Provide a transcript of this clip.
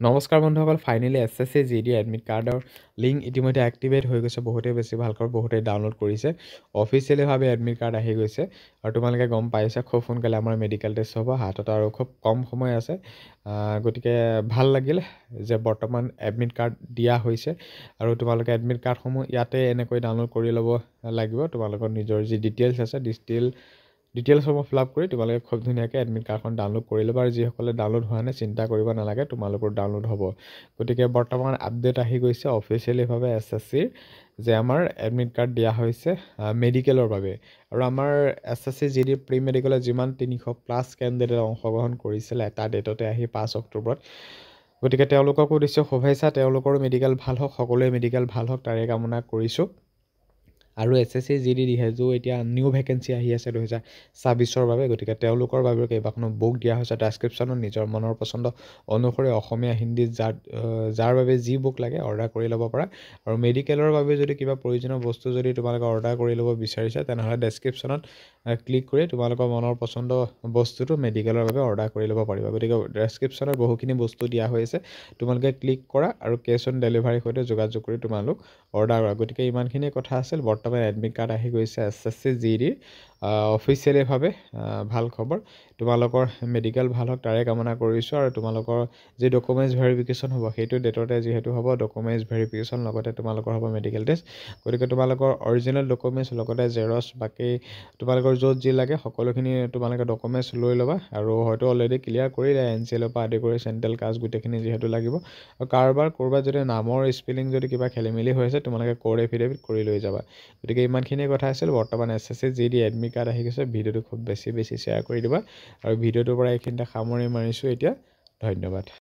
নমস্কাৰ বন্ধুসকল, finally SSC GD admit কাৰ্ডৰ লিংক ইতিমধ্যে এক্টিভেট হৈ গৈছে। বহুতেই বেছি ভালকৈ বহুতেই ডাউনলোড কৰিছে। অফিচিয়েলিভাৱে এডমিট কাৰ্ড আহি গৈছে আৰু তোমালোকে গম পাইছা খুব সোনকালে আমাৰ মেডিকেল টেষ্ট হ'ব হাতত আৰু খুব কম সময় আছে। গতিকে ভাল লাগিল যে বৰ্তমান এডমিট কাৰ্ড দিয়া হৈছে আৰু তোমালোকে এডমিট কাৰ্ডসমূহ ইয়াতে এনেকৈ ডাউনলোড কৰি ল'ব লাগিব। তোমালোকৰ নিজৰ যি ডিটেইলছ আছে ডিটেইলছসমূহ ফিল আপ কৰি তোমালোকে খুব ধুনীয়াকৈ এডমিট কাৰ্ডখন ডাউনলোড কৰি ল'বা। আৰু যিসকলে ডাউনলোড হোৱা নাই চিন্তা কৰিব নালাগে, তোমালোকৰ ডাউনলোড হ'ব। গতিকে বৰ্তমান আপডেট আহি গৈছে অফিচিয়েলিভাৱে SSCৰ যে আমাৰ এডমিট কাৰ্ড দিয়া হৈছে মেডিকেলৰ বাবে। আৰু আমাৰ SSC GD প্ৰি মেডিকেলত যিমান 300+ কেণ্ডিডেট অংশগ্ৰহণ কৰিছিলে এটা ডেটতে আহি 5 অক্টোবৰত। গতিকে তেওঁলোককো দিছোঁ শুভেচ্ছা, তেওঁলোকৰো মেডিকেল ভাল হওক, সকলোৱে মেডিকেল ভাল হওক তাৰে কামনা কৰিছোঁ। আৰু SSC GD যিহেতু এতিয়া নিউ ভেকেঞ্চি আহি আছে 2026ৰ বাবে, গতিকে তেওঁলোকৰ বাবেও কেইবাখনো বুক দিয়া হৈছে ডেছক্ৰিপশ্যনত। নিজৰ মনৰ পচন্দ অনুসৰি অসমীয়া হিন্দী যাৰ বাবে যি বুক লাগে অৰ্ডাৰ কৰি ল'ব পাৰা। আৰু মেডিকেলৰ বাবে যদি কিবা প্ৰয়োজনীয় বস্তু যদি তোমালোকে অৰ্ডাৰ কৰি ল'ব বিচাৰিছা তেনেহ'লে ডেছক্ৰিপশ্যনত ক্লিক কৰি তোমালোকৰ মনৰ পচন্দ বস্তুটো মেডিকেলৰ বাবে অৰ্ডাৰ কৰি ল'ব পাৰিবা। গতিকে ডেছক্ৰিপশ্যনত বহুখিনি বস্তু দিয়া হৈ আছে, তোমালোকে ক্লিক কৰা আৰু কেছ অন ডেলিভাৰীৰ সৈতে যোগাযোগ কৰি তোমালোক অৰ্ডাৰ কৰা। গতিকে ইমানখিনি কথা আছিল। বৰ্তমান এডমিট কাৰ্ড আহি গৈছে SSC GDৰ অফিচিয়েলিভাৱে। ভাল খবৰ, তোমালোকৰ মেডিকেল ভাল হওক তাৰে কামনা কৰিছোঁ। আৰু তোমালোকৰ যি ডকুমেণ্টছ ভেৰিফিকেশ্যন হ'ব সেইটো ডেটতে যিহেতু হ'ব, ডকুমেণ্টছ ভেৰিফিকেশ্যন লগতে তোমালোকৰ হ'ব মেডিকেল টেষ্ট। গতিকে তোমালোকৰ অৰিজিনেল ডকুমেণ্টছ লগতে জেৰক্স বাকী তোমালোকৰ য'ত যি লাগে সকলোখিনি তোমালোকে ডকুমেণ্টছ লৈ ল'বা। আৰু হয়তো অলৰেডি ক্লিয়াৰ কৰিলে NCLৰ পৰা আদি কৰি চেণ্ট্ৰেল কাষ্ট গোটেইখিনি যিহেতু লাগিব। আৰু ক'ৰবাত যদি নামৰ স্পেলিং যদি কিবা খেলি মেলি হৈ আছে তোমালোকে কোড এফিডেভিট কৰি লৈ যাবা। গতিকে ইমানখিনিয়ে কথা আছিল। বৰ্তমান SSC GD এডমিট কাৰ্ড আহি গৈছে। ভিডিঅ'টো খুব বেছি শ্বেয়াৰ কৰি দিবা। আৰু ভিডিঅ'টোৰ পৰা এইখিনিতে সামৰি মাৰিছোঁ এতিয়া। ধন্যবাদ।